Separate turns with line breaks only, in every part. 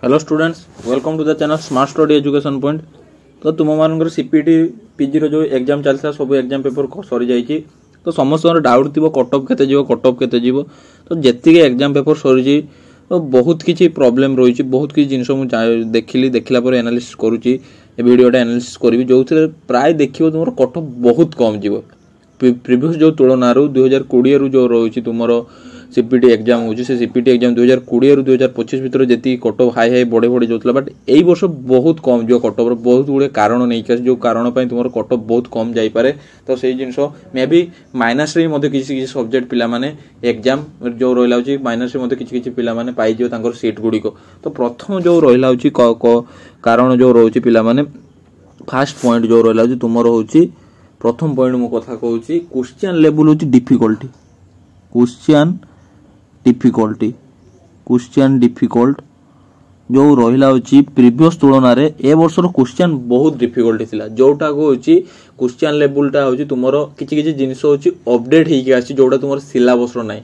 Hello students, welcome to the channel smart study education point. तो तुम मान CPT PG जो एग्जाम चलता सब एग्जाम पेपर सरी जाइए। तो समस्त डाउट थी कटअफ केते जीव तो जी एग्जाम पेपर सरी तो बहुत किसी प्रॉब्लम रही बहुत किसी जिनस मुझे देखला एनालिसिस करुँची वीडियोटा एनालिसिस करी जो प्राय देखिए तुम कटअफ बहुत कम जीव प्रीवियस जो तुलन 2020 जो रही तुम सीपीटी एग्जाम हो सीपीटी एग्जाम 2020 रु 2025 भितर जी कटअफ हाई बढ़े बढ़े जाता बट यही वर्ष बहुत कम जो कटअफ बहुत गुड़े कारण नहीं जो कारण तुम कटअफ बहुत कम जापे। तो से जिनस मे बी माइनस किसी सब्जेक्ट पिला एग्जाम जो रही माइनस किसी पिला पाइज सीट गुड़िक। तो प्रथम जो रही कारण जो रोचे पिला फास्ट पॉइंट जो रही तुम रोचे प्रथम पॉइंट मु कथा कहूँ क्वेश्चन लेवल हूँ डिफिकल्टी क्वेश्चन डिफिकल्ट जो रही प्रीवियस तुलन में ए वर्षर क्वेश्चन बहुत डिफिकल्टी थिला जोटा को क्वेश्चन लेवलटा हूँ तुम किसी जिनस हूँ अपडेट होगी जोटा तुम सिलेबस ना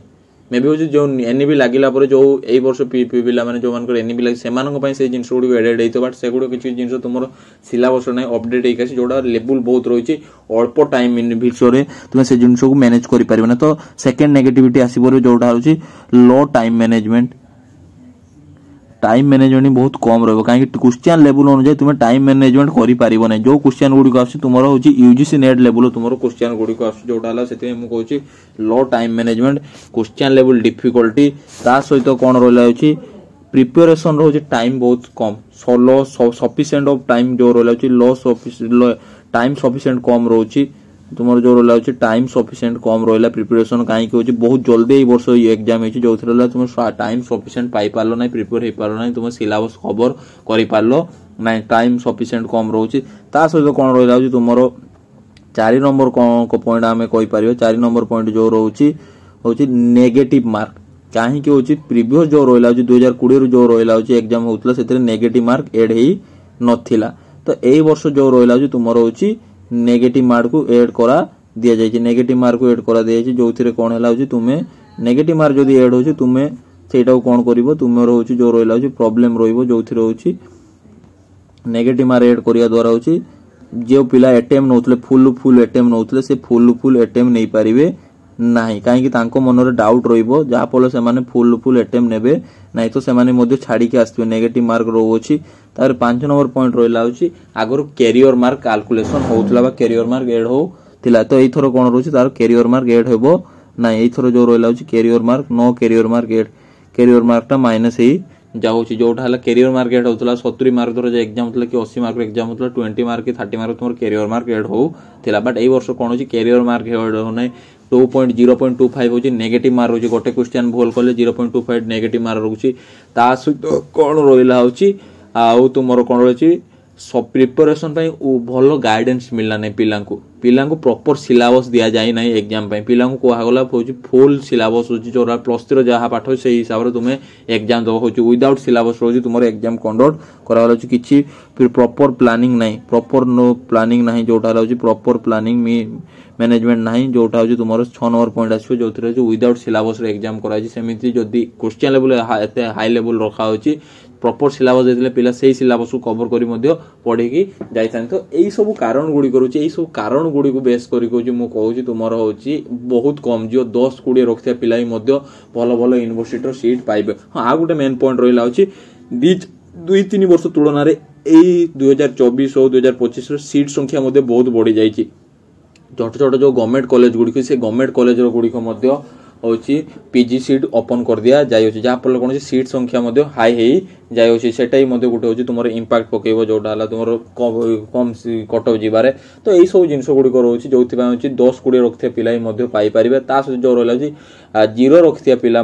मे बी हूँ जो एनईबी लगिला जो यही वर्ष पिला जो मान एनईबी लगे से जिन गुड़ी एडेड होता बट से गुड़ किसी जिन तुम सिलेबस ना अपडेट होगी जोटा लेवल बहुत रही अल्प टाइम भितर तुम से जिन को मैनेज कर। तो सेकेंड नेगेटिविटी आसो जोटा हूँ लो टाइम मैनेजमेंट बहुत कम रहा कहीं क्वेश्चन लेवल अनुसार तुम टाइम मैनेजमेंट कर जो क्वेश्चन गुड़िक आस तुम यूजीसी नेट लेवल तुम क्वेश्चन गुड़िक जोटा कहूँ लो time management question level difficulty ता सहित कौन रही प्रिपरेशन रोचे टाइम बहुत कम लो सफिशिएंट ऑफ टाइम जो रही लो टाइम सफिशिएंट कम रोचे तुम जो रही टाइम सफिशिएंट कम रहा प्रिपरेशन कहीं बहुत जल्दी वर्ष एग्जाम हो जो तुम टाइम सफिशिएंट पाई पार्ल ना प्रिपेयर हो पार्ल ना तुम सिलेबस कवर कर पार्ल ना टाइम सफिशिएंट कम रोचे ता सहित कौन रही तुम 4 नंबर पॉइंट आम कहीपर 4 नंबर पॉइंट जो रोचे हूँ नेगेटिव मार्क कहीं प्रीवियस जो रही 2020 जो रही एग्जाम होता से नेगेटिव मार्क एड हो नाला। तो यही वर्ष जो रही तुम रोचे नेगेटिव मार्क को एड करा दिया जाए नेगेटिव मार्क को एड करा दिया जाए जो थे कौन है तुम्हें नेगेटिव मार्क जब एड हो तुम्हें सेटा कौन कर तुम रोच जो रही प्रोब्लेम रो रोचे नेगेटिव मार्क एड करिया द्वारा हूँ जो पिला एटेम नौले फुल एटेम नौले से फुल एटेम नहीं पारे ना कहीं मन डाउट रहा से फुल एटेम ने ना तो से छाड़ी आसवे नेगेटिव मार्क रोचे। तार 5 नंबर पॉइंट रहा हूँ आगर कैरियर मार्क कैलकुलेशन होता कैरियर मार्क एड होता तो यही कौन रोचे तार कैरियर मार्क एड हो ना यही जो रहा हूँ career mark no career mark add career मार्कटा माइनस ही जाऊँगी जोटा है कैरियर मार्क एड होता 70 मार्क द्वारा एग्जाम होता कि 80 मार्क एग्जाम होता 20 मार्क कि 30 मार्क तुम कैरियर मार्क एड होता बट यही वर्ष कौन हो कैरियर मार्क एड होना 0.25 हूँ नेगेटिव मार्क रोचे गोटे क्वेश्चन भूल कले 0.25 नेगेटिव मार्क रोचे सहित कौन रहा हूँ आउ तुम कौन रही प्रिपरेशन भल गाइडेंस मिलला नहीं पिला प्रॉपर सिलेबस दि जाए ना एग्जाम पिला कहगला हूँ फुल सिलेबस हूँ जो +3 जहाँ पाठ से हिसाब से तुम्हें एग्जाम दब हो विदाउट सिलेबस रोज तुम एग्जाम कंडक्ट कराला किसी प्रॉपर प्लानिंग ना प्रॉपर नो प्लानिंग ना जोटा हूँ प्रॉपर प्लानिंग मैनेजमेंट ना जोटा हूँ तुम 6 नंबर पॉइंट आसो जो विदाउट सिलेबस एग्जाम कराई जदि क्वेश्चन लेवल हाई लेवल रखा हो प्रॉपर सिलेबस देते पिला से सिलेबस को कवर कर पढ़े जाए। तो यही सब कारण गुड़ी करुचे यही सब कारण गुड़ी को बेस कर कहूँ तुम हूँ बहुत कम जो 10-20 रखा पिला भल भल यूनिवर्सिटी सीट पाइबे। हाँ आ गोटे मेन पॉइंट रहा हूँ 2-3 वर्ष तुलन में यही 2024 और 2025 सीट संख्या बहुत बढ़ी जाइए छोट छोट जो गवर्नमेंट कॉलेज गुड़िक से गवर्नमेंट कॉलेज गुड़िक हूँ पीजी सीट ओपन कर दिया जाए जहाँफल कौन सीट संख्या हाई हो जाए सेटा ही गोटे हूँ तुम इंपैक्ट पकेब जोटा है तुम कम कटअफ जीवार। तो यही सब जिन गुड़िक रोचे जो 10-20 रखिया पिला पाइपर सहित जो रहा 0 रखिया पिला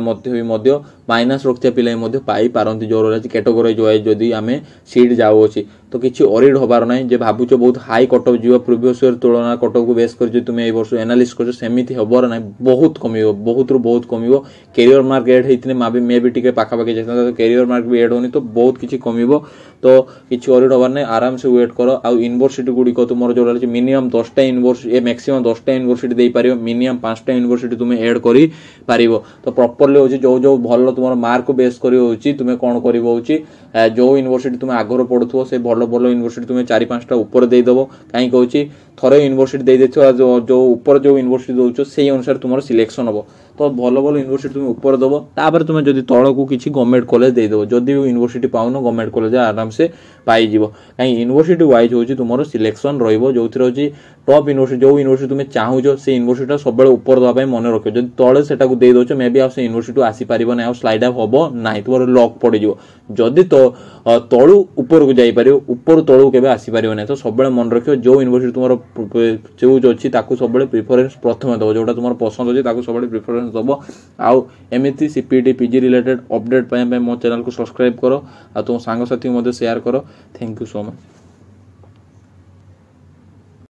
माइनस रखिया पिला पाई पारती जो रहा कैटेगोराइज वाइज जदि आम सीट जाऊँगी तो किसी अरिड हबार ना जे भावुच बहुत हाई कटअफ जीव प्रिवियस ईयर तुलन कटअफ को बेस कर तुम ये वर्ष एनालिसिस कर सेमती हबार ना बहुत कम बहुत कम कैरियर मार्क एड होते मे भी टे पाखापाखि जाता तो कैरियर मार्क भी एड होनी तो बहुत किसी कम तो किसी वरीड हबार नहीं आराम से वेट कर आउ यूनिवर्सिटी गुड़िक तुम जो रही मिनिमम 10टा यूनिवर्सिटी मैक्सिमम 10टा यूनिवर्सिटी दे पार मिनिमम 5टा यूनिवर्सिटी तुम एड कर तो प्रॉपर्ली हो जो जो भल तुम मार्क बेस कर तुम्हें कौन कर जो यूनिवर्सिटी तुम आगर पढ़ुव से भल भल यूनिवर्सिटी तुम्हें 4-5टा ऊपर देदेव कहीं कौन थरे यूनिवर्सिटी दे जो ऊपर जो यूनिवर्सिटी दौर से अनुसार तुम सिलेक्शन हम तो भल भल यूनिवर्सिटी तुम ऊपर दब तापर तुम जब तल को किसी गवर्नमेंट कॉलेज देदेव जदि भी यूनिवर्सिटी पाउन गवर्नमेंट कॉलेज आराम से पाइज कहीं यूनिवर्सिटी वाइज हो तुम सिलेक्शन रो टॉप यूनिवर्सिटी जो यूनिवर्सिटी तुम चाहूच से यूनिवर्सिटी सब ऊपर देवाई मन रख जब तले से दे दौच मे भी से यूनिवर्सिटी आसीपार ना स्लाइड अप हम ना तुम लॉक पड़ जदि तलू ऊपर को जापर ऊपर तलू के आसीपार ना तो सब मन रख जो यूनिवर्सिटी तुम चूज अच्छी सब प्रिफरेन्स प्रथम दब जोटा तुम पसंद अच्छी सब प्रिफरेन्स दब आउ एमती सीपीटी पीजी रिलेटेड अपडेट मो चैनल को सब्सक्राइब कर तुम सांग साथी शेयर कर थैंक यू सो मच।